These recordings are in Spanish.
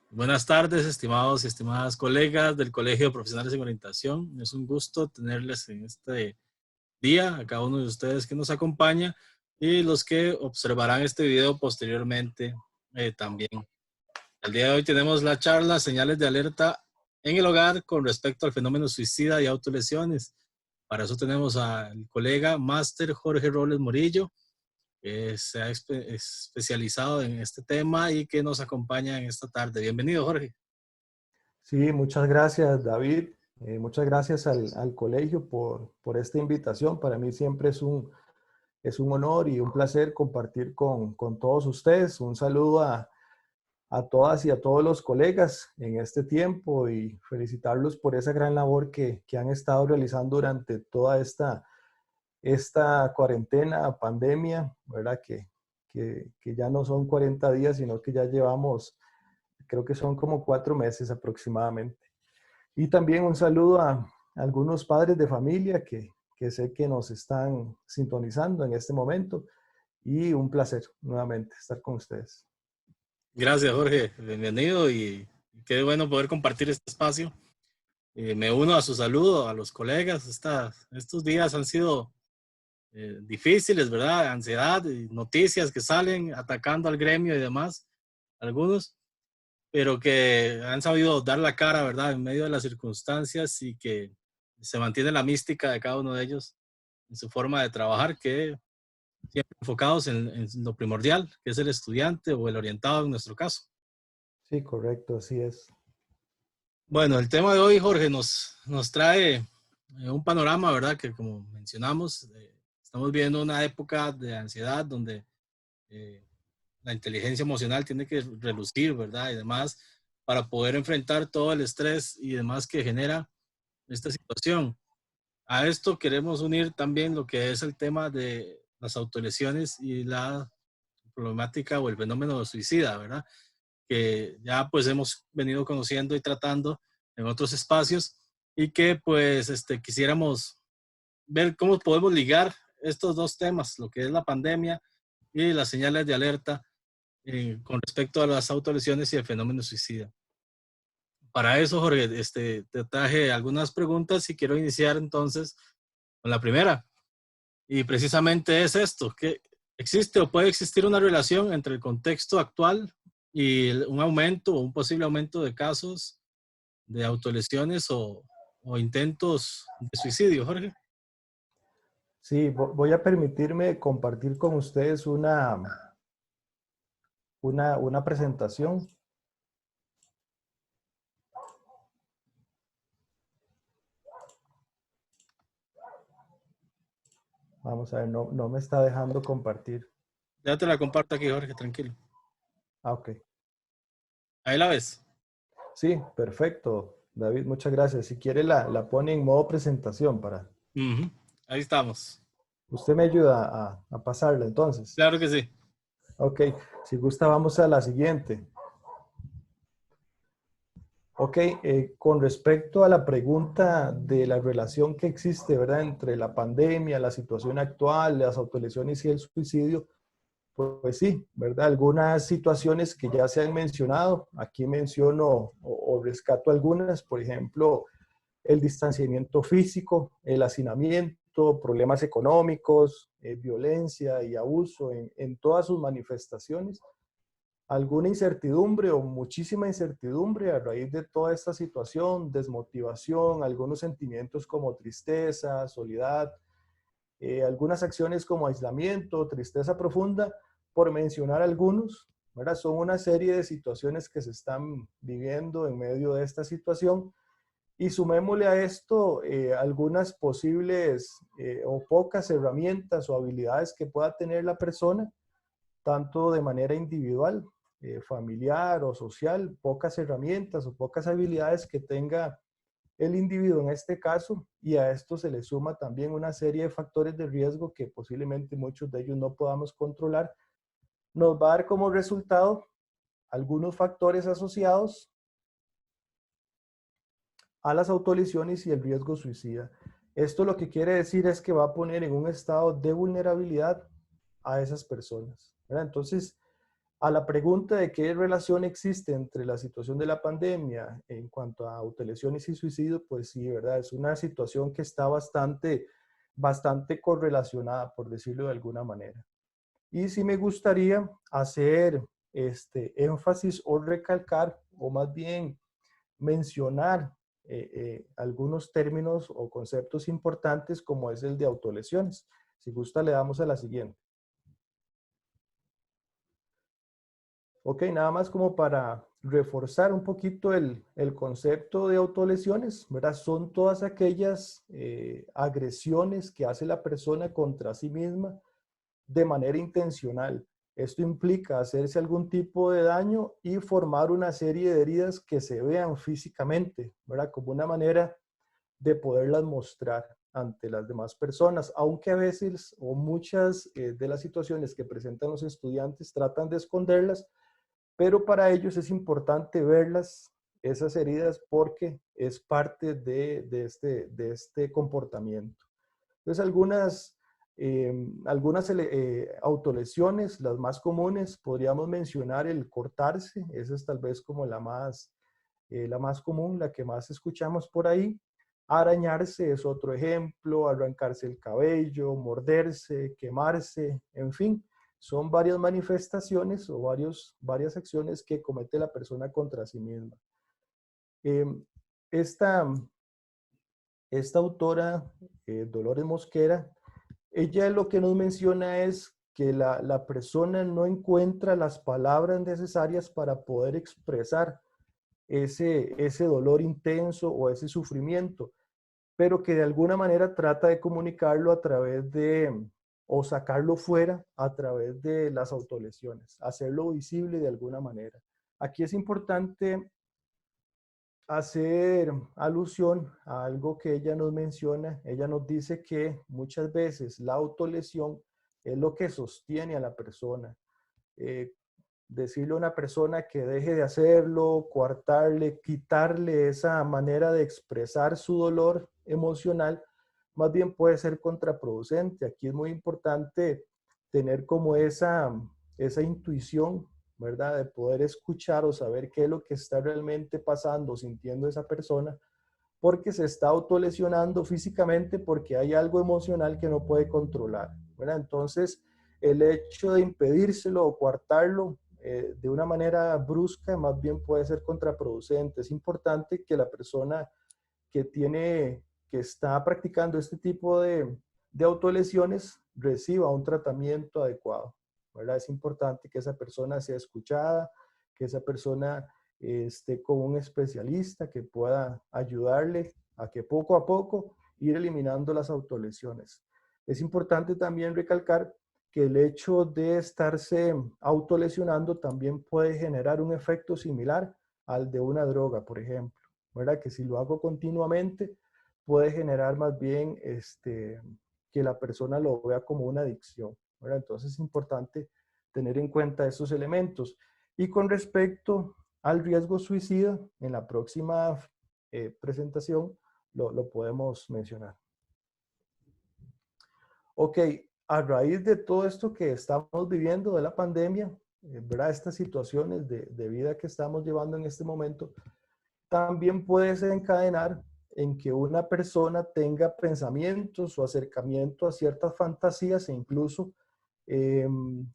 Buenas tardes, estimados y estimadas colegas del Colegio de Profesionales en Orientación. Es un gusto tenerles en este día, a cada uno de ustedes que nos acompaña y los que observarán este video posteriormente también. El día de hoy tenemos la charla Señales de alerta en el hogar con respecto al fenómeno suicida y autolesiones. Para eso tenemos al colega máster Jorge Robles Morillo, que se ha especializado en este tema y que nos acompaña en esta tarde. Bienvenido, Jorge. Sí, muchas gracias, David. Muchas gracias al colegio por esta invitación. Para mí siempre es un honor y un placer compartir con todos ustedes. Un saludo a todas y a todos los colegas en este tiempo y felicitarlos por esa gran labor que han estado realizando durante toda esta cuarentena, pandemia, ¿verdad? Que ya no son 40 días, sino que ya llevamos, creo que son como 4 meses aproximadamente. Y también un saludo a algunos padres de familia que sé que nos están sintonizando en este momento. Y un placer nuevamente estar con ustedes. Gracias, Jorge. Bienvenido y qué bueno poder compartir este espacio. Me uno a su saludo, a los colegas. Estos días han sido difíciles, ¿verdad? Ansiedad y noticias que salen atacando al gremio y demás, algunos, pero que han sabido dar la cara, ¿verdad? En medio de las circunstancias y que se mantiene la mística de cada uno de ellos en su forma de trabajar, que siempre enfocados en lo primordial, que es el estudiante o el orientado en nuestro caso. Sí, correcto, así es. Bueno, el tema de hoy, Jorge, nos trae un panorama, ¿verdad? Que como mencionamos, estamos viviendo una época de ansiedad donde la inteligencia emocional tiene que relucir, ¿verdad? Y demás, para poder enfrentar todo el estrés y demás que genera esta situación. A esto queremos unir también lo que es el tema de las autolesiones y la problemática o el fenómeno suicida, ¿verdad? Que ya pues hemos venido conociendo y tratando en otros espacios y que pues quisiéramos ver cómo podemos ligar estos dos temas, lo que es la pandemia y las señales de alerta con respecto a las autolesiones y el fenómeno suicida. Para eso, Jorge, te traje algunas preguntas y quiero iniciar entonces con la primera. Y precisamente es esto, que existe o puede existir una relación entre el contexto actual y un aumento o un posible aumento de casos de autolesiones o intentos de suicidio, Jorge. Sí, voy a permitirme compartir con ustedes una presentación. Vamos a ver, no me está dejando compartir. Ya te la comparto aquí, Jorge, tranquilo. Ah, ok. Ahí la ves. Sí, perfecto. David, muchas gracias. Si quiere la pone en modo presentación para... Ahí estamos. Usted me ayuda a pasarla entonces. Claro que sí. Ok, si gusta vamos a la siguiente. Ok, con respecto a la pregunta de la relación que existe, ¿verdad? Entre la pandemia, la situación actual, las autolesiones y el suicidio, pues sí, ¿verdad? Algunas situaciones que ya se han mencionado, aquí menciono o rescato algunas, por ejemplo, el distanciamiento físico, el hacinamiento, problemas económicos, violencia y abuso en todas sus manifestaciones, alguna incertidumbre o muchísima incertidumbre a raíz de toda esta situación, desmotivación, algunos sentimientos como tristeza, soledad, algunas acciones como aislamiento, tristeza profunda, por mencionar algunos, ¿verdad? Son una serie de situaciones que se están viviendo en medio de esta situación y sumémosle a esto algunas posibles o pocas herramientas o habilidades que pueda tener la persona, tanto de manera individual familiar o social, pocas herramientas o pocas habilidades que tenga el individuo en este caso, y a esto se le suma también una serie de factores de riesgo que posiblemente muchos de ellos no podamos controlar, nos va a dar como resultado algunos factores asociados a las autolesiones y el riesgo suicida. Esto lo que quiere decir es que va a poner en un estado de vulnerabilidad a esas personas, ¿verdad? Entonces, a la pregunta de qué relación existe entre la situación de la pandemia en cuanto a autolesiones y suicidio, pues sí, ¿verdad? Es una situación que está bastante correlacionada, por decirlo de alguna manera. Y sí me gustaría hacer énfasis o recalcar, o más bien mencionar algunos términos o conceptos importantes como es el de autolesiones. Si gusta, le damos a la siguiente. Ok, nada más como para reforzar un poquito el concepto de autolesiones, ¿verdad? Son todas aquellas agresiones que hace la persona contra sí misma de manera intencional. Esto implica hacerse algún tipo de daño y formar una serie de heridas que se vean físicamente, ¿verdad? Como una manera de poderlas mostrar ante las demás personas, aunque a veces o muchas de las situaciones que presentan los estudiantes tratan de esconderlas, pero para ellos es importante verlas, esas heridas, porque es parte de este comportamiento. Entonces, algunas autolesiones, las más comunes, podríamos mencionar el cortarse, esa es tal vez como la más común, la que más escuchamos por ahí. Arañarse es otro ejemplo, arrancarse el cabello, morderse, quemarse, en fin, son varias manifestaciones o varias acciones que comete la persona contra sí misma. Eh, esta, esta autora, Dolores Mosquera, ella lo que nos menciona es que la persona no encuentra las palabras necesarias para poder expresar ese dolor intenso o ese sufrimiento, pero que de alguna manera trata de comunicarlo a través o sacarlo fuera a través de las autolesiones, hacerlo visible de alguna manera. Aquí es importante hacer alusión a algo que ella nos menciona. Ella nos dice que muchas veces la autolesión es lo que sostiene a la persona. Eh, Decirle a una persona que deje de hacerlo, coartarle, quitarle esa manera de expresar su dolor emocional, más bien puede ser contraproducente. Aquí es muy importante tener como esa intuición, ¿verdad? De poder escuchar o saber qué es lo que está realmente pasando, sintiendo esa persona, porque se está autolesionando físicamente porque hay algo emocional que no puede controlar, ¿verdad? Entonces, el hecho de impedírselo o coartarlo de una manera brusca más bien puede ser contraproducente. Es importante que la persona que está practicando este tipo de autolesiones reciba un tratamiento adecuado, ¿verdad? Es importante que esa persona sea escuchada, que esa persona esté con un especialista que pueda ayudarle a que poco a poco ir eliminando las autolesiones. Es importante también recalcar que el hecho de estarse autolesionando también puede generar un efecto similar al de una droga, por ejemplo, ¿verdad? Que si lo hago continuamente puede generar más bien que la persona lo vea como una adicción, ¿verdad? Entonces es importante tener en cuenta esos elementos. Y con respecto al riesgo suicida, en la próxima presentación lo podemos mencionar. Ok, a raíz de todo esto que estamos viviendo de la pandemia, ¿verdad? Estas situaciones de vida que estamos llevando en este momento, también puede desencadenar en que una persona tenga pensamientos o acercamiento a ciertas fantasías e incluso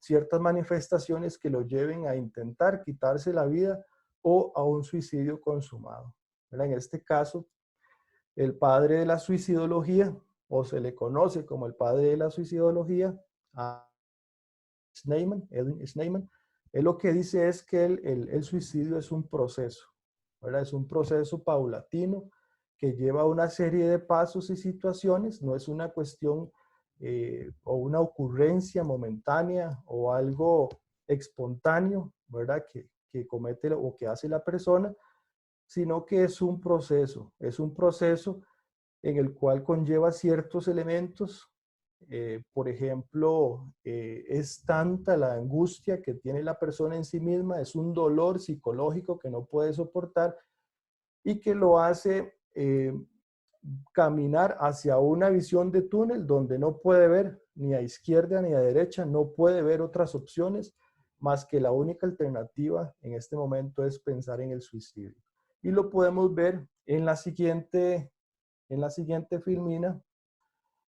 ciertas manifestaciones que lo lleven a intentar quitarse la vida o a un suicidio consumado, ¿verdad? En este caso, el padre de la suicidología, o se le conoce como el padre de la suicidología, a Edwin Snyman, él lo que dice es que el suicidio es un proceso, ¿verdad? Es un proceso paulatino que lleva una serie de pasos y situaciones, no es una cuestión o una ocurrencia momentánea o algo espontáneo, ¿verdad? Que comete o que hace la persona, sino que es un proceso en el cual conlleva ciertos elementos. Por ejemplo, es tanta la angustia que tiene la persona en sí misma, es un dolor psicológico que no puede soportar y que lo hace caminar hacia una visión de túnel donde no puede ver ni a izquierda ni a derecha, no puede ver otras opciones más que la única alternativa en este momento es pensar en el suicidio. Y lo podemos ver en la siguiente filmina,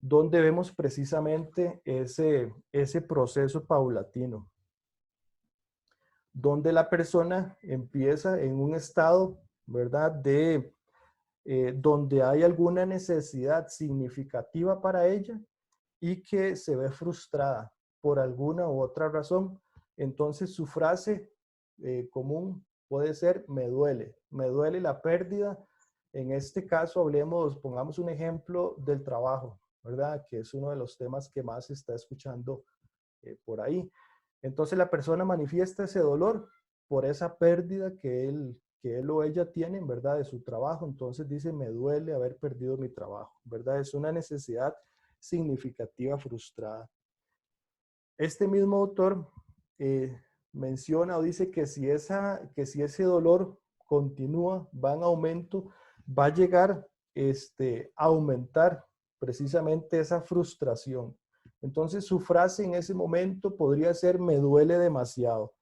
donde vemos precisamente ese proceso paulatino, donde la persona empieza en un estado, ¿verdad?, donde hay alguna necesidad significativa para ella y que se ve frustrada por alguna u otra razón. Entonces su frase común puede ser, me duele la pérdida. En este caso pongamos un ejemplo del trabajo, ¿verdad? Que es uno de los temas que más se está escuchando por ahí. Entonces la persona manifiesta ese dolor por esa pérdida que él o ella tienen, ¿verdad? De su trabajo. Entonces dice, me duele haber perdido mi trabajo, ¿verdad? Es una necesidad significativa frustrada. Este mismo autor menciona o dice que que si ese dolor continúa, va en aumento, va a llegar a aumentar precisamente esa frustración. Entonces su frase en ese momento podría ser, me duele demasiado,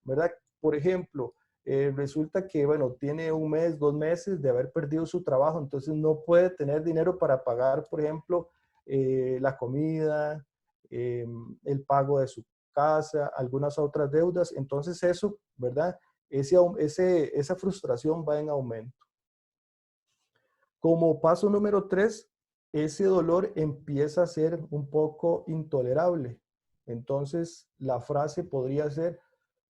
¿verdad? Por ejemplo, resulta que, bueno, tiene un mes, 2 meses de haber perdido su trabajo, entonces no puede tener dinero para pagar, por ejemplo, la comida, el pago de su casa, algunas otras deudas. Entonces eso, ¿verdad? Esa frustración va en aumento. Como paso número 3, ese dolor empieza a ser un poco intolerable. Entonces la frase podría ser,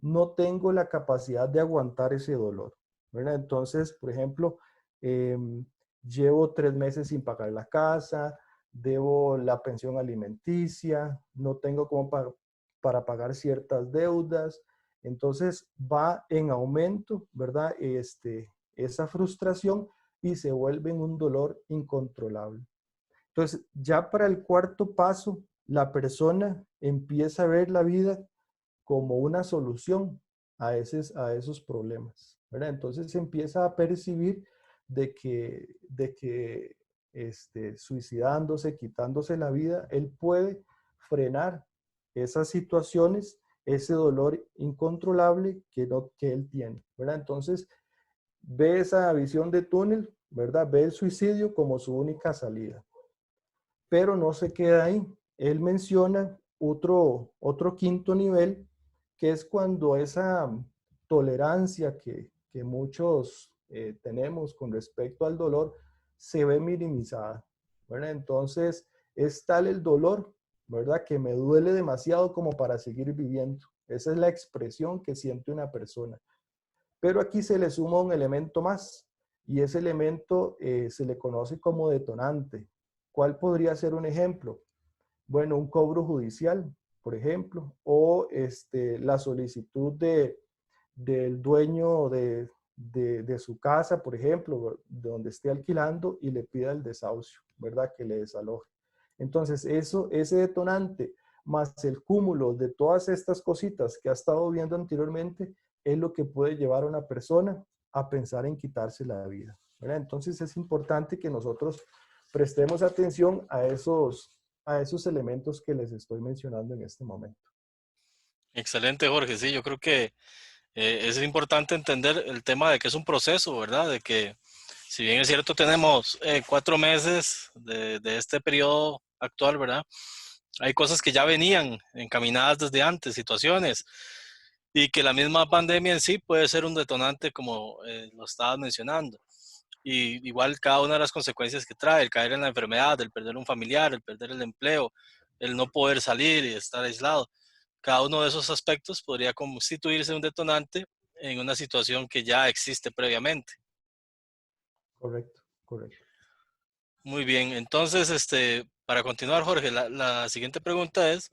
no tengo la capacidad de aguantar ese dolor, ¿verdad? Entonces, por ejemplo, llevo 3 meses sin pagar la casa, debo la pensión alimenticia, no tengo como para pagar ciertas deudas. Entonces va en aumento, ¿verdad? Esa frustración y se vuelve un dolor incontrolable. Entonces, ya para el cuarto paso, la persona empieza a ver la vida como una solución a esos problemas, ¿verdad? Entonces se empieza a percibir de que suicidándose, quitándose la vida, él puede frenar esas situaciones, ese dolor incontrolable que él tiene, ¿verdad? Entonces ve esa visión de túnel, ¿verdad? Ve el suicidio como su única salida. Pero no se queda ahí. Él menciona otro quinto nivel, que es cuando esa tolerancia que muchos tenemos con respecto al dolor se ve minimizada, ¿verdad? Entonces, es tal el dolor, ¿verdad? Que me duele demasiado como para seguir viviendo. Esa es la expresión que siente una persona. Pero aquí se le suma un elemento más y ese elemento se le conoce como detonante. ¿Cuál podría ser un ejemplo? Bueno, un cobro judicial, por ejemplo, o la solicitud del dueño de su casa, por ejemplo, de donde esté alquilando y le pida el desahucio, ¿verdad? Que le desaloje. Entonces, ese detonante más el cúmulo de todas estas cositas que ha estado viendo anteriormente es lo que puede llevar a una persona a pensar en quitarse la vida, ¿verdad? Entonces, es importante que nosotros prestemos atención a esos elementos que les estoy mencionando en este momento. Excelente, Jorge. Sí, yo creo que es importante entender el tema de que es un proceso, ¿verdad? De que si bien es cierto tenemos 4 meses de este periodo actual, ¿verdad? Hay cosas que ya venían encaminadas desde antes, situaciones, y que la misma pandemia en sí puede ser un detonante como lo estabas mencionando. Y igual cada una de las consecuencias que trae, el caer en la enfermedad, el perder un familiar, el perder el empleo, el no poder salir y estar aislado, cada uno de esos aspectos podría constituirse un detonante en una situación que ya existe previamente. Correcto, correcto. Muy bien, entonces, para continuar, Jorge, la siguiente pregunta es,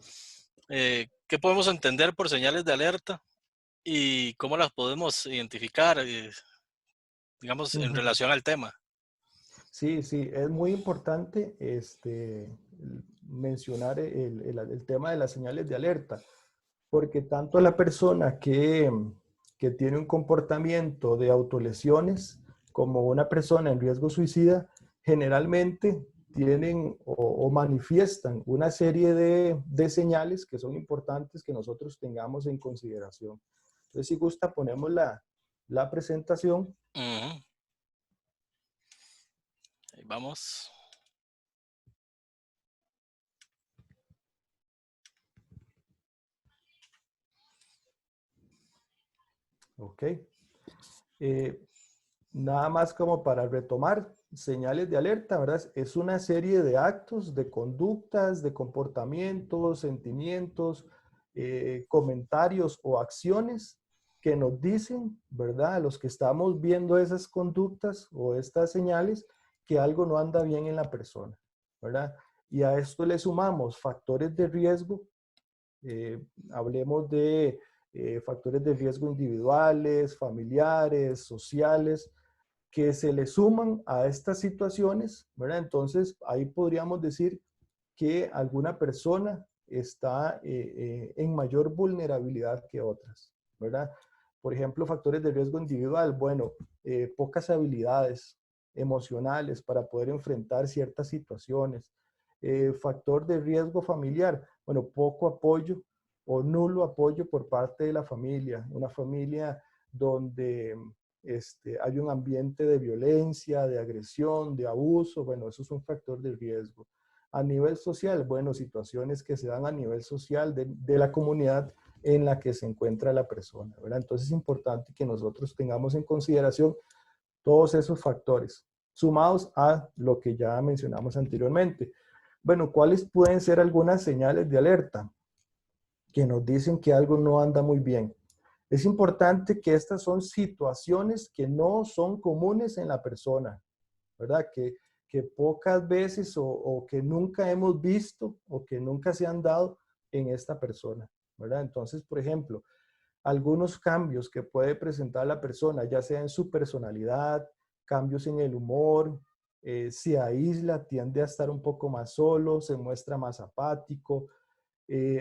¿qué podemos entender por señales de alerta y cómo las podemos identificar, digamos, en Ujú. relación al tema. Sí, sí, es muy importante mencionar el tema de las señales de alerta, porque tanto la persona que tiene un comportamiento de autolesiones como una persona en riesgo suicida, generalmente tienen o manifiestan una serie de señales que son importantes que nosotros tengamos en consideración. Entonces, si gusta, ponemos la presentación. Ujú. Ahí vamos. Ok. Eh, Nada más como para retomar, señales de alerta, ¿verdad? Es una serie de actos, de conductas, de comportamientos, sentimientos, comentarios o acciones que nos dicen, ¿verdad? A los que estamos viendo esas conductas o estas señales, que algo no anda bien en la persona, ¿verdad? Y a esto le sumamos factores de riesgo. Hablemos de factores de riesgo individuales, familiares, sociales, que se le suman a estas situaciones, ¿verdad? Entonces, ahí podríamos decir que alguna persona está en mayor vulnerabilidad que otras, ¿verdad? Por ejemplo, factores de riesgo individual, bueno, pocas habilidades emocionales para poder enfrentar ciertas situaciones. Factor de riesgo familiar, bueno, poco apoyo o nulo apoyo por parte de la familia, una familia donde hay un ambiente de violencia, de agresión, de abuso, bueno, eso es un factor de riesgo. A nivel social, bueno, situaciones que se dan a nivel social de la comunidad en la que se encuentra la persona, ¿verdad? Entonces es importante que nosotros tengamos en consideración todos esos factores, sumados a lo que ya mencionamos anteriormente. Bueno, ¿cuáles pueden ser algunas señales de alerta que nos dicen que algo no anda muy bien? Es importante que estas son situaciones que no son comunes en la persona, ¿verdad? Que pocas veces o que nunca hemos visto o que nunca se han dado en esta persona, ¿verdad? Entonces, por ejemplo, algunos cambios que puede presentar la persona, ya sea en su personalidad, cambios en el humor, se aísla, tiende a estar un poco más solo, se muestra más apático,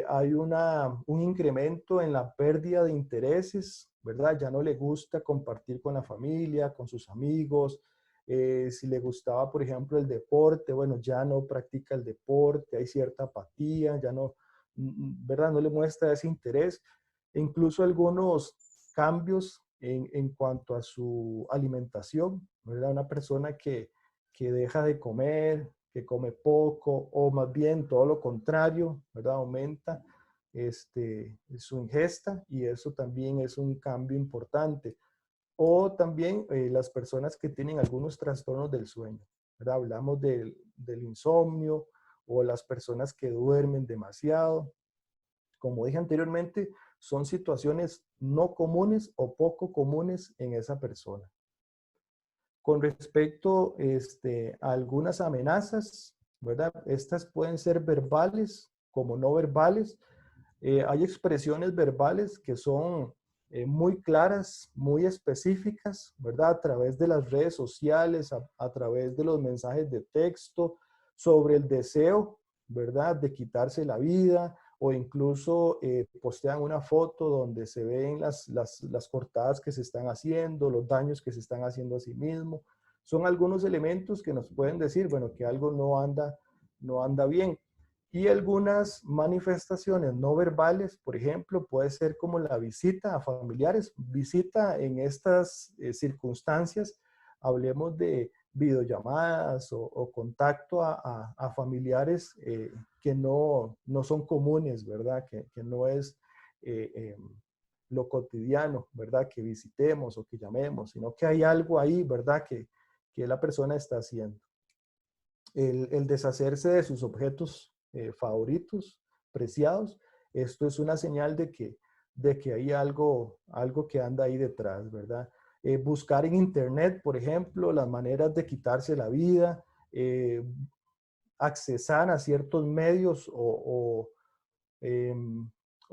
hay un incremento en la pérdida de intereses, ¿verdad? Ya no le gusta compartir con la familia, con sus amigos. Si le gustaba, por ejemplo, el deporte, bueno, ya no practica el deporte, hay cierta apatía, ya no, ¿verdad? No le muestra ese interés. E incluso algunos cambios en cuanto a su alimentación, ¿verdad? Una persona que deja de comer, que come poco, o más bien todo lo contrario, ¿verdad? Aumenta su ingesta y eso también es un cambio importante. O también las personas que tienen algunos trastornos del sueño, ¿verdad? Hablamos del insomnio o las personas que duermen demasiado. Como dije anteriormente, son situaciones no comunes o poco comunes en esa persona. Con respecto a algunas amenazas, ¿verdad? Estas pueden ser verbales como no verbales. Hay expresiones verbales que son muy claras, muy específicas, ¿verdad? A través de las redes sociales, a través de los mensajes de texto, sobre el deseo, ¿verdad? De quitarse la vida o incluso postean una foto donde se ven las cortadas que se están haciendo, los daños que se están haciendo a sí mismo. Son algunos elementos que nos pueden decir, bueno, que algo no anda bien. Y algunas manifestaciones no verbales, por ejemplo, puede ser como la visita a familiares, visita en estas circunstancias, hablemos de videollamadas o contacto a familiares que no son comunes, ¿verdad? Que no es eh, eh, lo cotidiano, ¿verdad? Que visitemos o que llamemos, sino que hay algo ahí, ¿verdad? Que la persona está haciendo. El deshacerse de sus objetos favoritos, preciados, esto es una señal de que hay algo que anda ahí detrás, ¿verdad? Buscar en internet, por ejemplo, las maneras de quitarse la vida, accesar a ciertos medios eh,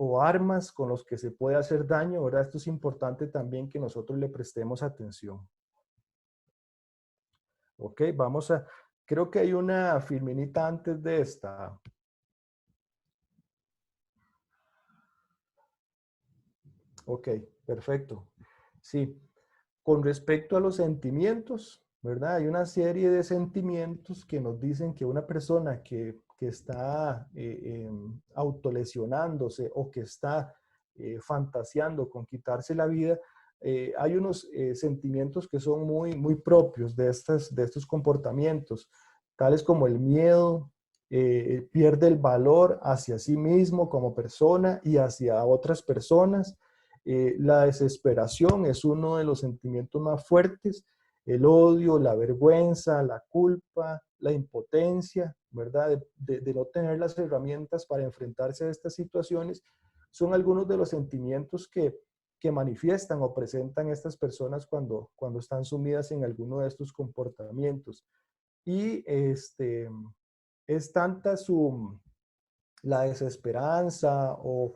o armas con los que se puede hacer daño, ¿verdad? Esto es importante también que nosotros le prestemos atención. Ok, creo que hay una filminita antes de esta. Ok, perfecto. Sí, con respecto a los sentimientos, ¿verdad? Hay una serie de sentimientos que nos dicen que una persona que está autolesionándose o que está fantaseando con quitarse la vida, hay unos sentimientos que son muy propios de estos comportamientos, tales como el miedo, pierde el valor hacia sí mismo como persona y hacia otras personas. La desesperación es uno de los sentimientos más fuertes, el odio, la vergüenza, la culpa, la impotencia, ¿verdad? De no tener las herramientas para enfrentarse a estas situaciones, son algunos de los sentimientos que manifiestan o presentan estas personas cuando están sumidas en alguno de estos comportamientos. Y es tanta la desesperanza o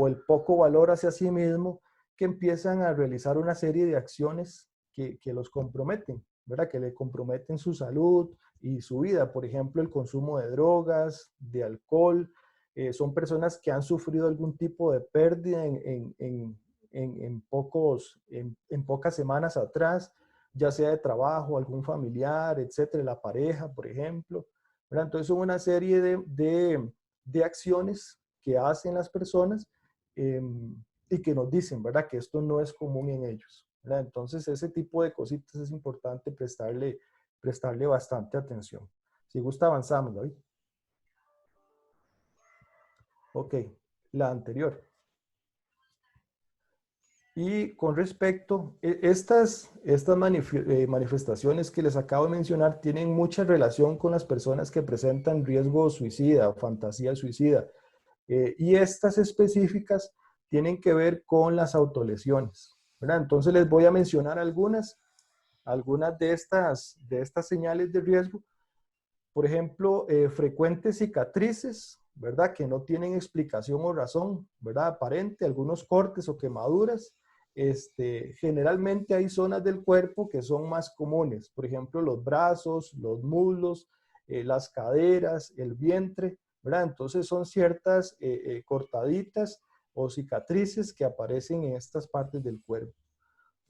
el poco valor hacia sí mismo que empiezan a realizar una serie de acciones que los comprometen, ¿verdad? Que le comprometen su salud y su vida. Por ejemplo, el consumo de drogas, de alcohol. Son personas que han sufrido algún tipo de pérdida en pocas semanas atrás, ya sea de trabajo, algún familiar, etcétera, la pareja, por ejemplo, ¿verdad? Entonces son una serie de acciones que hacen las personas eh, y que nos dicen, ¿verdad? Que esto no es común en ellos, ¿verdad? Entonces ese tipo de cositas es importante prestarle bastante atención. Si gusta avanzamos, David. Ok, la anterior. Y con respecto, estas manifestaciones que les acabo de mencionar tienen mucha relación con las personas que presentan riesgo suicida o fantasía suicida. Y estas específicas tienen que ver con las autolesiones, ¿verdad? Entonces les voy a mencionar algunas de estas señales de riesgo. Por ejemplo, frecuentes cicatrices, ¿verdad? Que no tienen explicación o razón, ¿verdad? Aparente, algunos cortes o quemaduras. Generalmente hay zonas del cuerpo que son más comunes, por ejemplo, los brazos, los muslos, las caderas, el vientre, ¿verdad? Entonces son ciertas cortaditas o cicatrices que aparecen en estas partes del cuerpo.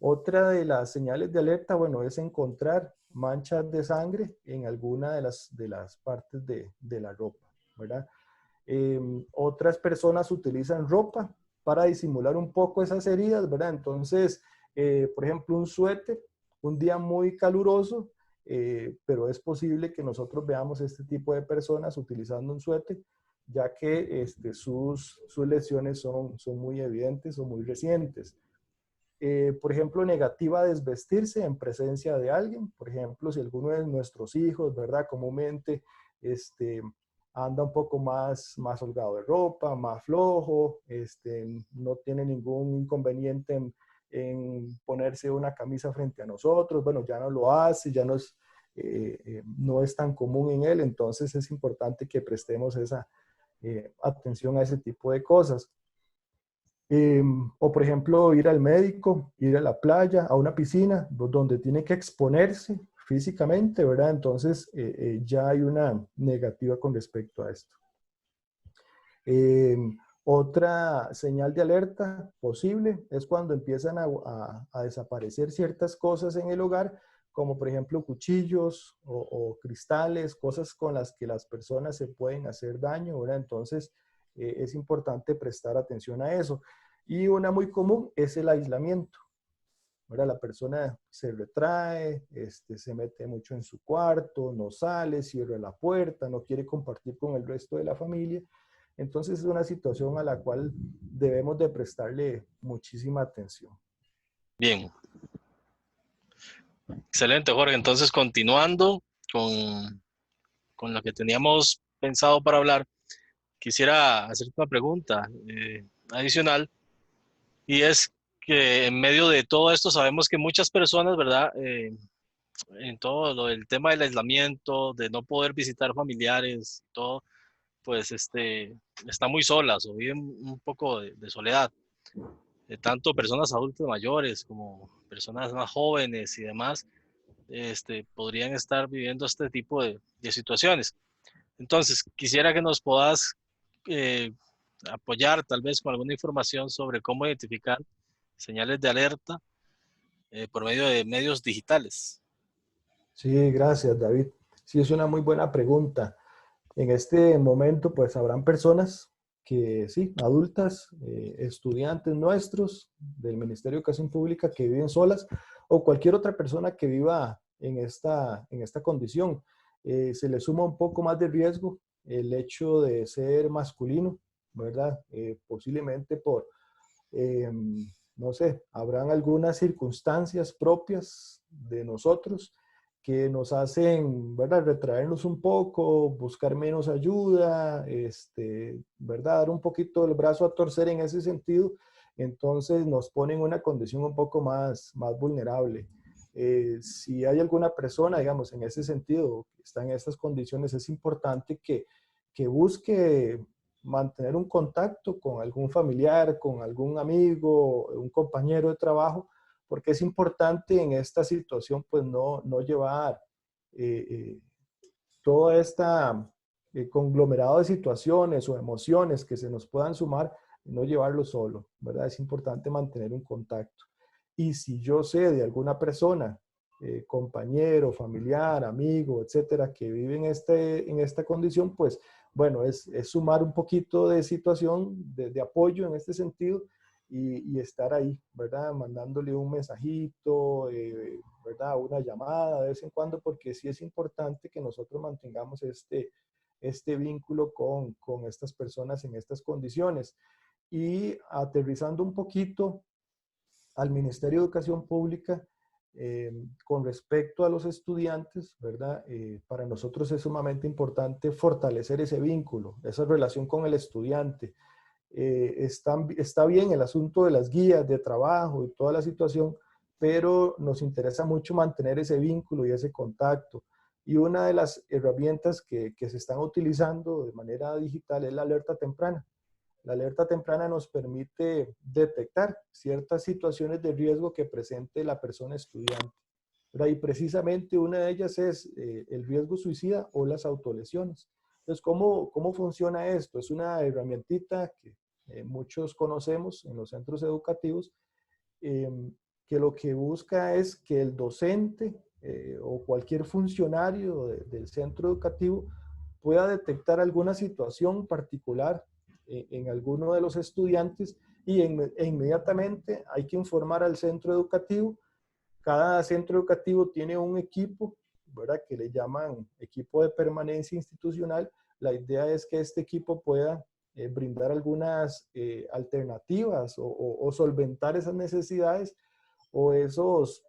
Otra de las señales de alerta, bueno, es encontrar manchas de sangre en alguna de las partes de la ropa, ¿verdad? Otras personas utilizan ropa para disimular un poco esas heridas, ¿verdad? Entonces, por ejemplo, un suéter, un día muy caluroso, pero es posible que nosotros veamos este tipo de personas utilizando un suéter, ya que sus lesiones son muy evidentes o muy recientes. Por ejemplo, negativa a desvestirse en presencia de alguien. Por ejemplo, si alguno de nuestros hijos, ¿verdad? Comúnmente anda un poco más holgado de ropa, más flojo, no tiene ningún inconveniente en ponerse una camisa frente a nosotros. Bueno, ya no lo hace, ya no es tan común en él. Entonces es importante que prestemos esa atención a ese tipo de cosas. O por ejemplo, ir al médico, ir a la playa, a una piscina, donde tiene que exponerse físicamente, ¿verdad? Entonces ya hay una negativa con respecto a esto. Otra señal de alerta posible es cuando empiezan a desaparecer ciertas cosas en el hogar, como por ejemplo cuchillos o cristales, cosas con las que las personas se pueden hacer daño, ¿verdad? Entonces es importante prestar atención a eso. Y una muy común es el aislamiento, ¿verdad? La persona se retrae, se mete mucho en su cuarto, no sale, cierra la puerta, no quiere compartir con el resto de la familia. Entonces es una situación a la cual debemos de prestarle muchísima atención. Bien. Excelente, Jorge. Entonces, continuando con lo que teníamos pensado para hablar, quisiera hacerte una pregunta adicional, y es que en medio de todo esto sabemos que muchas personas, ¿verdad? En todo lo del tema del aislamiento, de no poder visitar familiares, todo, pues están muy solas o viven un poco de soledad. Tanto personas adultas mayores como personas más jóvenes y demás, podrían estar viviendo este tipo de situaciones. Entonces, quisiera que nos puedas eh, apoyar tal vez con alguna información sobre cómo identificar señales de alerta por medio de medios digitales. Sí, gracias, David. Sí, es una muy buena pregunta. En este momento, pues habrán personas que sí, adultas, estudiantes nuestros del Ministerio de Educación Pública que viven solas o cualquier otra persona que viva en esta condición. Se le suma un poco más de riesgo el hecho de ser masculino, ¿verdad? Posiblemente por, eh, no sé, habrán algunas circunstancias propias de nosotros que nos hacen, ¿verdad?, retraernos un poco, buscar menos ayuda, ¿verdad?, dar un poquito el brazo a torcer en ese sentido, entonces nos pone en una condición un poco más vulnerable. Si hay alguna persona, digamos, en ese sentido, que está en estas condiciones, es importante que busque mantener un contacto con algún familiar, con algún amigo, un compañero de trabajo, porque es importante en esta situación pues no llevar eh, eh, toda esta conglomerado de situaciones o emociones que se nos puedan sumar, no llevarlo solo, ¿verdad? Es importante mantener un contacto. Y si yo sé de alguna persona, compañero, familiar, amigo, etcétera, que vive en esta condición, pues bueno, es sumar un poquito de situación, de apoyo en este sentido y estar ahí, ¿verdad? Mandándole un mensajito, ¿verdad? Una llamada de vez en cuando, porque sí es importante que nosotros mantengamos este vínculo con estas personas en estas condiciones. Y aterrizando un poquito al Ministerio de Educación Pública, con respecto a los estudiantes, ¿verdad? Para nosotros es sumamente importante fortalecer ese vínculo, esa relación con el estudiante. Está bien el asunto de las guías de trabajo y toda la situación, pero nos interesa mucho mantener ese vínculo y ese contacto. Y una de las herramientas que se están utilizando de manera digital es la alerta temprana. La alerta temprana nos permite detectar ciertas situaciones de riesgo que presente la persona estudiante, ¿verdad? Y precisamente una de ellas es el riesgo suicida o las autolesiones. Entonces, ¿cómo funciona esto? Es una herramientita que muchos conocemos en los centros educativos, eh, que lo que busca es que el docente o cualquier funcionario del centro educativo pueda detectar alguna situación particular en alguno de los estudiantes e inmediatamente hay que informar al centro educativo. Cada centro educativo tiene un equipo, ¿verdad?, que le llaman equipo de permanencia institucional. La idea es que este equipo pueda brindar algunas alternativas o solventar esas necesidades o esos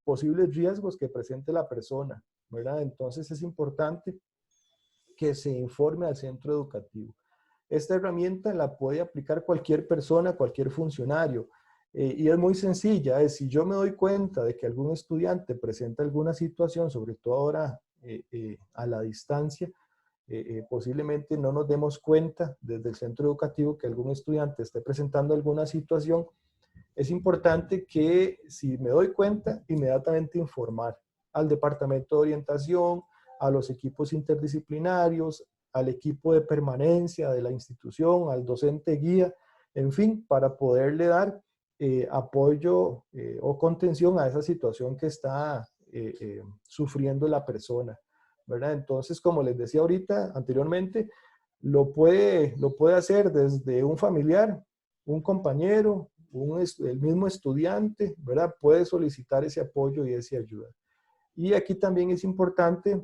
posibles riesgos que presente la persona, ¿verdad? Entonces es importante que se informe al centro educativo. Esta herramienta la puede aplicar cualquier persona, cualquier funcionario. Y es muy sencilla. Si yo me doy cuenta de que algún estudiante presenta alguna situación, sobre todo ahora a la distancia, posiblemente no nos demos cuenta desde el centro educativo que algún estudiante esté presentando alguna situación, es importante que si me doy cuenta, inmediatamente informar al departamento de orientación, a los equipos interdisciplinarios, al equipo de permanencia de la institución, al docente guía, en fin, para poderle dar apoyo o contención a esa situación que está sufriendo la persona, ¿verdad? Entonces, como les decía ahorita, anteriormente, lo puede hacer desde un familiar, un compañero, el mismo estudiante, ¿verdad? Puede solicitar ese apoyo y esa ayuda. Y aquí también es importante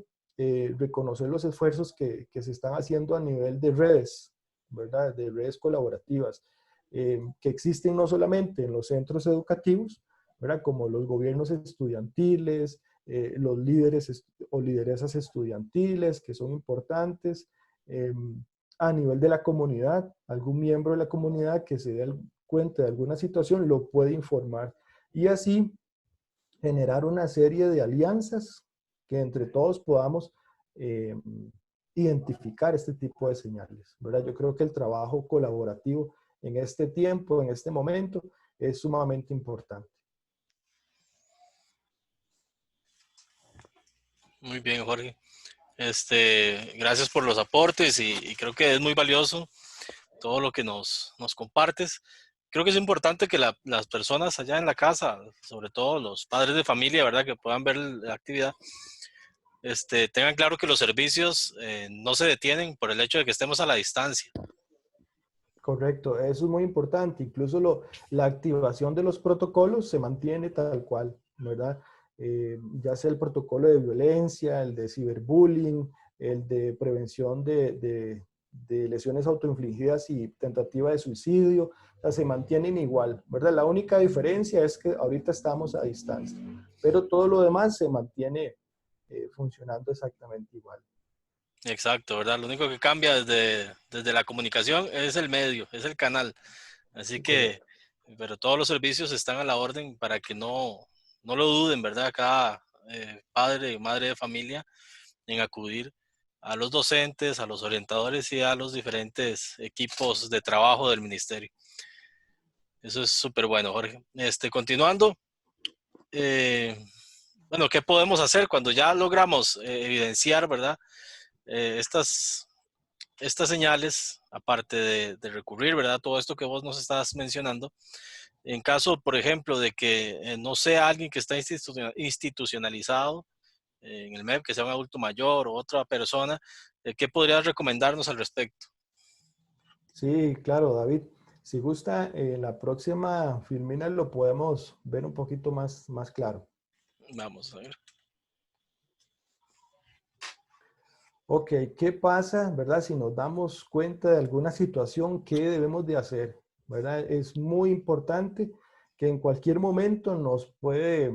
reconocer los esfuerzos que se están haciendo a nivel de redes, ¿verdad? De redes colaborativas, que existen no solamente en los centros educativos, ¿verdad? Como los gobiernos estudiantiles, los líderes o lideresas estudiantiles, que son importantes, a nivel de la comunidad, algún miembro de la comunidad que se dé cuenta de alguna situación lo puede informar y así generar una serie de alianzas que entre todos podamos identificar este tipo de señales, ¿verdad? Yo creo que el trabajo colaborativo en este tiempo, en este momento, es sumamente importante. Muy bien, Jorge. Gracias por los aportes y creo que es muy valioso todo lo que nos compartes. Creo que es importante que las personas allá en la casa, sobre todo los padres de familia, ¿verdad? Que puedan ver la actividad, tengan claro que los servicios no se detienen por el hecho de que estemos a la distancia. Correcto, eso es muy importante. Incluso la activación de los protocolos se mantiene tal cual, ¿verdad? Ya sea el protocolo de violencia, el de ciberbullying, el de prevención de lesiones autoinfligidas y tentativa de suicidio, o sea, se mantienen igual, ¿verdad? La única diferencia es que ahorita estamos a distancia, pero todo lo demás se mantiene funcionando exactamente igual. Exacto, ¿verdad? Lo único que cambia desde la comunicación es el medio, es el canal. Así que, Correcto. pero todos los servicios están a la orden para que no lo duden, ¿verdad? Cada padre y madre de familia en acudir a los docentes, a los orientadores y a los diferentes equipos de trabajo del ministerio. Eso es súper bueno, Jorge. Continuando, eh, bueno, ¿qué podemos hacer cuando ya logramos evidenciar, ¿verdad? Estas señales, aparte de recurrir, ¿verdad? Todo esto que vos nos estás mencionando, en caso, por ejemplo, de que no sea alguien que está institucionalizado en el MEP, que sea un adulto mayor o otra persona, ¿qué podrías recomendarnos al respecto? Sí, claro, David. Si gusta, en la próxima filmina lo podemos ver un poquito más claro. Vamos a ver. Ok, ¿qué pasa, verdad? Si nos damos cuenta de alguna situación, ¿qué debemos de hacer? ¿Verdad? Es muy importante que en cualquier momento nos puede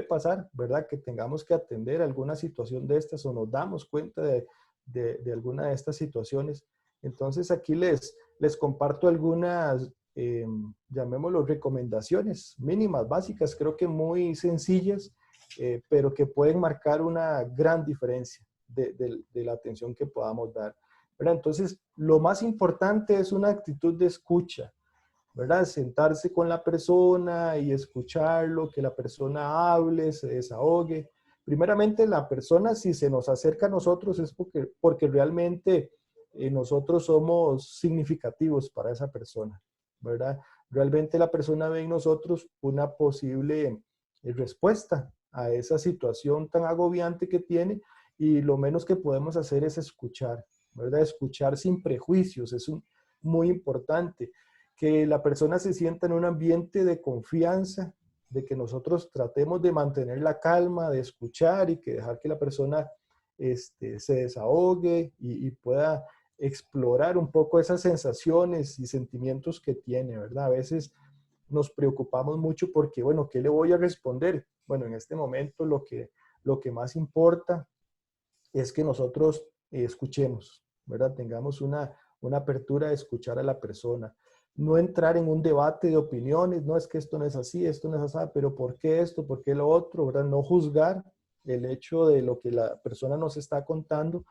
pasar, ¿verdad? Que tengamos que atender alguna situación de estas o nos damos cuenta de alguna de estas situaciones. Entonces aquí les comparto algunas, llamémoslo, recomendaciones mínimas, básicas, creo que muy sencillas, pero que pueden marcar una gran diferencia de la atención que podamos dar, ¿verdad? Entonces, lo más importante es una actitud de escucha, ¿verdad? Sentarse con la persona y escucharlo, que la persona hable, se desahogue. Primeramente, la persona, si se nos acerca a nosotros, es porque realmente nosotros somos significativos para esa persona, ¿verdad? Realmente la persona ve en nosotros una posible respuesta a esa situación tan agobiante que tiene y lo menos que podemos hacer es escuchar, ¿verdad? Escuchar sin prejuicios, muy importante. Que la persona se sienta en un ambiente de confianza, de que nosotros tratemos de mantener la calma, de escuchar y que dejar que la persona se desahogue y pueda explorar un poco esas sensaciones y sentimientos que tiene, ¿verdad? A veces nos preocupamos mucho porque, bueno, ¿qué le voy a responder? Bueno, en este momento lo que más importa es que nosotros escuchemos, ¿verdad? Tengamos una apertura de escuchar a la persona. No entrar en un debate de opiniones, no es que esto no es así, esto no es así, pero ¿por qué esto? ¿Por qué lo otro? ¿Verdad? No juzgar el hecho de lo que la persona nos está contando.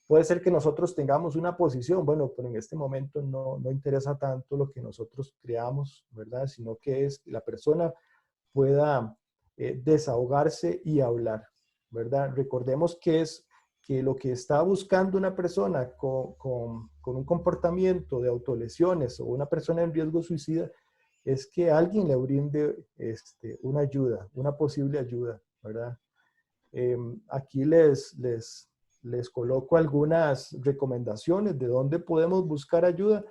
Puede ser que nosotros tengamos una posición, bueno, pero en este momento no interesa tanto lo que nosotros creamos, ¿verdad? Sino que es que la persona pueda desahogarse y hablar, ¿verdad? Recordemos que lo que está buscando una persona con un comportamiento de autolesiones o una persona en riesgo suicida es que alguien le brinde una ayuda, una posible ayuda, ¿verdad? Aquí les coloco algunas recomendaciones de dónde podemos buscar ayuda.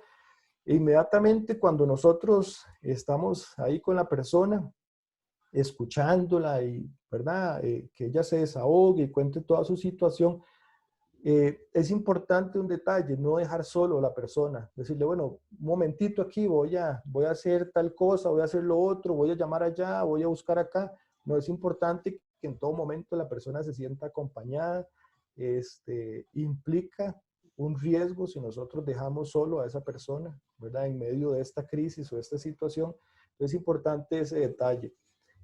E inmediatamente cuando nosotros estamos ahí con la persona, escuchándola y, ¿verdad? Que ella se desahogue y cuente toda su situación. Es importante un detalle, no dejar solo a la persona, decirle, bueno, un momentito aquí, voy a hacer tal cosa, voy a hacer lo otro, voy a llamar allá, voy a buscar acá. No, es importante que en todo momento la persona se sienta acompañada. Implica un riesgo si nosotros dejamos solo a esa persona, ¿verdad? En medio de esta crisis o esta situación. Es importante ese detalle.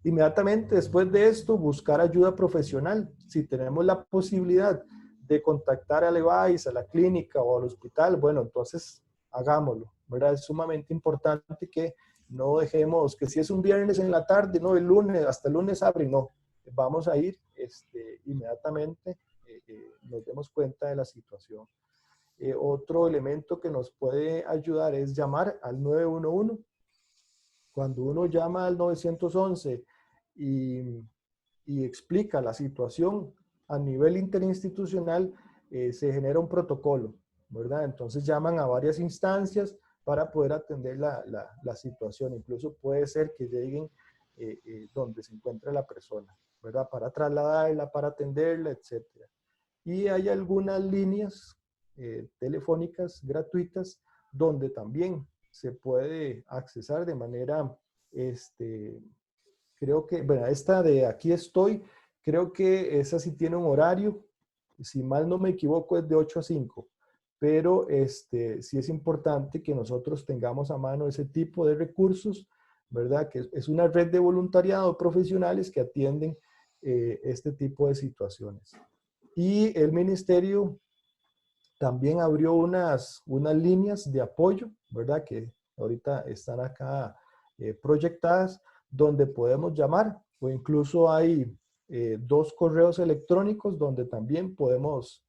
Inmediatamente después de esto, buscar ayuda profesional. Si tenemos la posibilidad de contactar al EVAIS, a la clínica o al hospital, bueno, entonces hagámoslo, ¿verdad? Es sumamente importante que no dejemos que si es un viernes en la tarde, no, el lunes, hasta el lunes abren, no. Vamos a ir inmediatamente, nos demos cuenta de la situación. Otro elemento que nos puede ayudar es llamar al 911. Cuando uno llama al 911 y, y explica la situación a nivel interinstitucional, se genera un protocolo, ¿verdad? Entonces llaman a varias instancias para poder atender la situación. Incluso puede ser que lleguen donde se encuentra la persona, ¿verdad? Para trasladarla, para atenderla, etcétera. Y hay algunas líneas telefónicas gratuitas donde también se puede accesar de manera, creo que, bueno, esta de Aquí Estoy, creo que esa sí tiene un horario, si mal no me equivoco es de 8 a 5, pero sí es importante que nosotros tengamos a mano ese tipo de recursos, ¿verdad? Que es una red de voluntariado profesionales que atienden este tipo de situaciones. Y el ministerio también abrió unas líneas de apoyo, ¿verdad? Que ahorita están acá proyectadas, donde podemos llamar, o incluso hay 2 correos electrónicos donde también podemos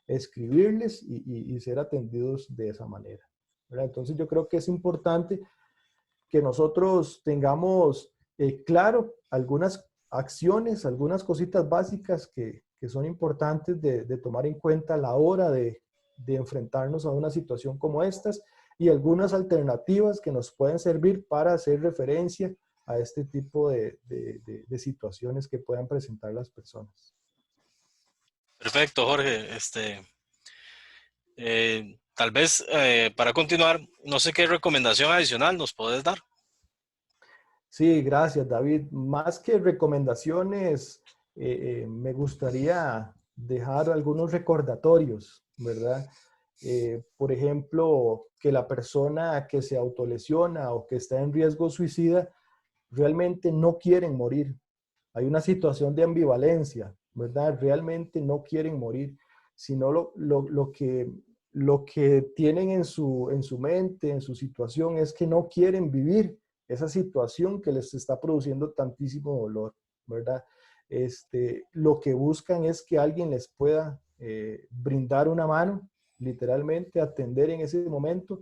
escribirles y ser atendidos de esa manera, ¿verdad? Entonces yo creo que es importante que nosotros tengamos claro algunas acciones, algunas cositas básicas que son importantes de tomar en cuenta a la hora de enfrentarnos a una situación como estas y algunas alternativas que nos pueden servir para hacer referencia a este tipo de situaciones que puedan presentar las personas. Perfecto, Jorge. Tal vez para continuar, no sé qué recomendación adicional nos podés dar. Sí, gracias, David. Más que recomendaciones, me gustaría dejar algunos recordatorios, ¿verdad? Por ejemplo, que la persona que se autolesiona o que está en riesgo suicida realmente no quieren morir. Hay una situación de ambivalencia, ¿verdad? Realmente no quieren morir, sino lo que tienen en su mente, en su situación, es que no quieren vivir esa situación que les está produciendo tantísimo dolor, ¿verdad? Lo que buscan es que alguien les pueda brindar una mano, literalmente, atender en ese momento,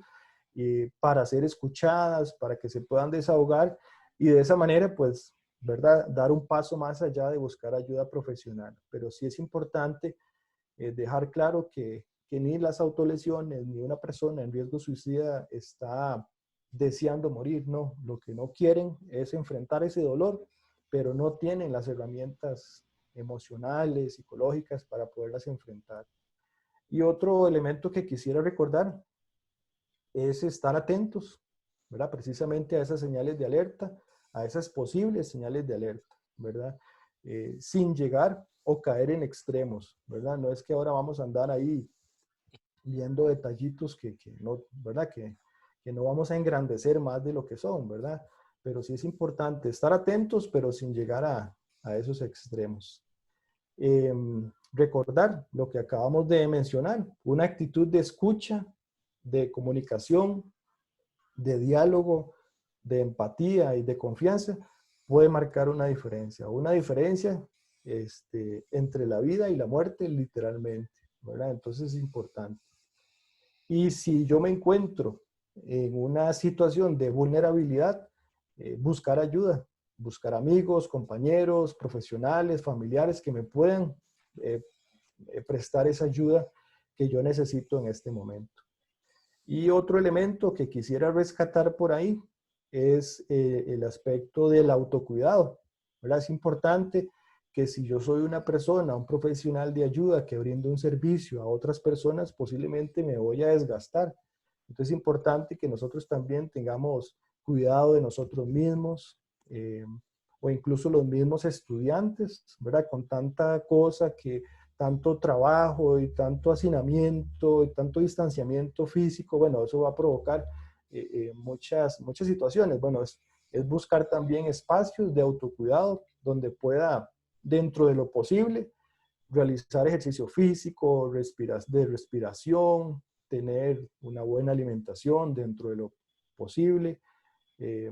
para ser escuchadas, para que se puedan desahogar y de esa manera, pues, ¿verdad? Dar un paso más allá de buscar ayuda profesional. Pero sí es importante dejar claro que ni las autolesiones, ni una persona en riesgo suicida está deseando morir, no. Lo que no quieren es enfrentar ese dolor, pero no tienen las herramientas emocionales, psicológicas para poderlas enfrentar. Y otro elemento que quisiera recordar es estar atentos, ¿verdad? Precisamente a esas señales de alerta, a esas posibles señales de alerta, ¿verdad? Sin llegar o caer en extremos, ¿verdad? No es que ahora vamos a andar ahí viendo detallitos que no, ¿verdad? Que no vamos a engrandecer más de lo que son, ¿verdad? Pero sí es importante estar atentos, pero sin llegar a esos extremos. Recordar lo que acabamos de mencionar, una actitud de escucha, de comunicación, de diálogo, de empatía y de confianza puede marcar una diferencia entre la vida y la muerte literalmente, ¿verdad? Entonces es importante. Y si yo me encuentro en una situación de vulnerabilidad, buscar ayuda, buscar amigos, compañeros, profesionales, familiares que me puedan eh, prestar esa ayuda que yo necesito en este momento. Y otro elemento que quisiera rescatar por ahí es el aspecto del autocuidado, ¿verdad? Es importante que si yo soy una persona, un profesional de ayuda que brindo un servicio a otras personas, posiblemente me voy a desgastar. Entonces es importante que nosotros también tengamos cuidado de nosotros mismos, o incluso los mismos estudiantes, ¿verdad? Con tanta cosa que tanto trabajo y tanto hacinamiento y tanto distanciamiento físico, bueno, eso va a provocar muchas situaciones. Bueno, es buscar también espacios de autocuidado donde pueda, dentro de lo posible, realizar ejercicio físico, de respiración, tener una buena alimentación dentro de lo posible, eh,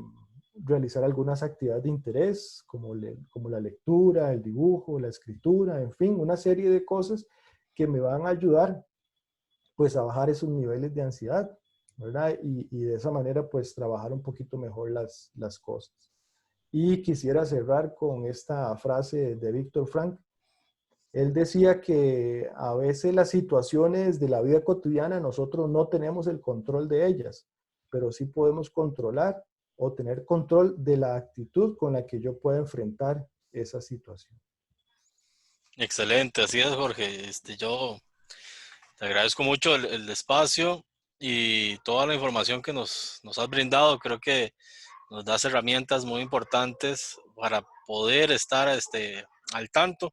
realizar algunas actividades de interés como la lectura, el dibujo, la escritura, en fin, una serie de cosas que me van a ayudar pues a bajar esos niveles de ansiedad, ¿verdad? Y de esa manera pues trabajar un poquito mejor las cosas. Y quisiera cerrar con esta frase de Víctor Frank. Él decía que a veces las situaciones de la vida cotidiana nosotros no tenemos el control de ellas, pero sí podemos controlar o tener control de la actitud con la que yo pueda enfrentar esa situación. Excelente, así es, Jorge. Yo te agradezco mucho el espacio y toda la información que nos has brindado. Creo que nos das herramientas muy importantes para poder estar al tanto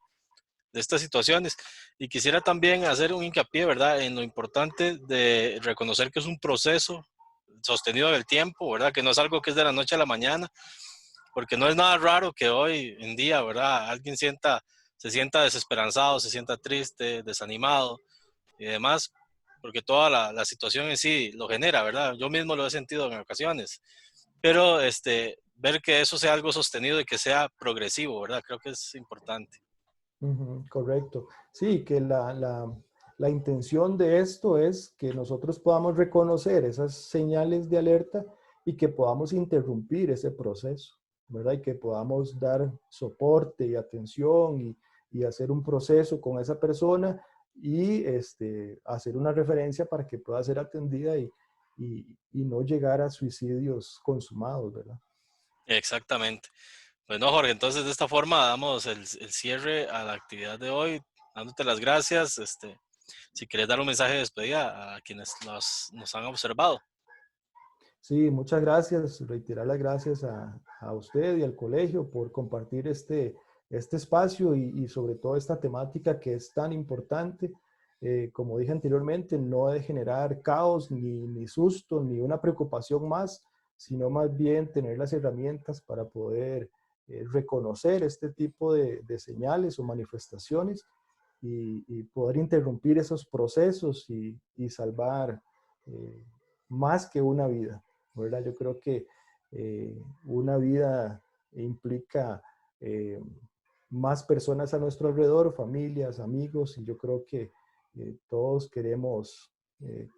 de estas situaciones. Y quisiera también hacer un hincapié, ¿verdad?, en lo importante de reconocer que es un proceso sostenido en el tiempo, ¿verdad?, que no es algo que es de la noche a la mañana, porque no es nada raro que hoy en día, ¿verdad?, alguien se sienta desesperanzado, se sienta triste, desanimado y demás, porque toda la situación en sí lo genera, ¿verdad? Yo mismo lo he sentido en ocasiones, pero ver que eso sea algo sostenido y que sea progresivo, ¿verdad? Creo que es importante. Correcto. Sí, que la intención de esto es que nosotros podamos reconocer esas señales de alerta y que podamos interrumpir ese proceso, ¿verdad? Y que podamos dar soporte y atención y hacer un proceso con esa persona y hacer una referencia para que pueda ser atendida y no llegar a suicidios consumados, ¿verdad? Exactamente. Bueno, Jorge, entonces de esta forma damos el cierre a la actividad de hoy, dándote las gracias. Si quieres dar un mensaje de despedida a quienes nos han observado. Sí, muchas gracias. Reiterar las gracias a usted y al colegio por compartir este espacio y sobre todo esta temática que es tan importante. Como dije anteriormente, no de generar caos, ni susto, ni una preocupación más, sino más bien tener las herramientas para poder reconocer este tipo de señales o manifestaciones y poder interrumpir esos procesos y salvar eh, más que una vida. ¿Verdad? Yo creo que una vida implica más personas a nuestro alrededor, familias, amigos, y yo creo que todos queremos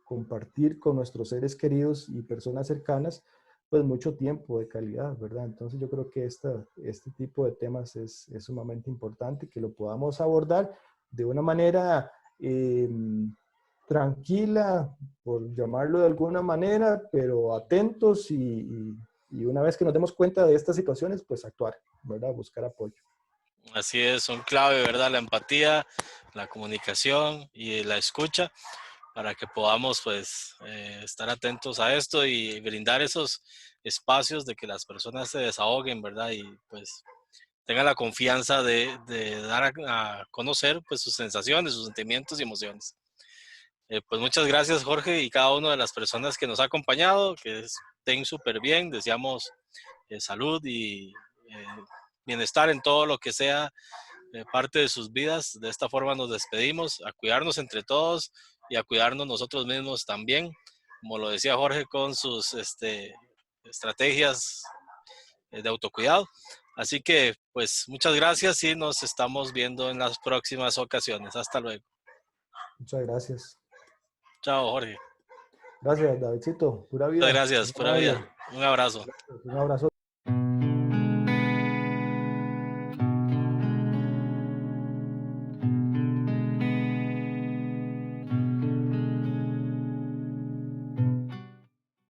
compartir con nuestros seres queridos y personas cercanas, pues mucho tiempo de calidad, ¿verdad? Entonces yo creo que este tipo de temas es sumamente importante que lo podamos abordar de una manera tranquila, por llamarlo de alguna manera, pero atentos y una vez que nos demos cuenta de estas situaciones, pues actuar, ¿verdad? Buscar apoyo. Así es, son clave, ¿verdad? La empatía, la comunicación y la escucha para que podamos pues estar atentos a esto y brindar esos espacios de que las personas se desahoguen, ¿verdad? Y pues tengan la confianza de dar a conocer pues sus sensaciones, sus sentimientos y emociones. Pues muchas gracias, Jorge, y cada una de las personas que nos ha acompañado, que estén súper bien. Deseamos salud y eh, bienestar en todo lo que sea parte de sus vidas. De esta forma nos despedimos, a cuidarnos entre todos y a cuidarnos nosotros mismos también, como lo decía Jorge, con sus estrategias de autocuidado. Así que, pues, muchas gracias y nos estamos viendo en las próximas ocasiones. Hasta luego. Muchas gracias. Chao, Jorge. Gracias, Davidcito. Pura Muchas vida. Muy gracias. Pura vida. amable. Un abrazo. Un abrazo.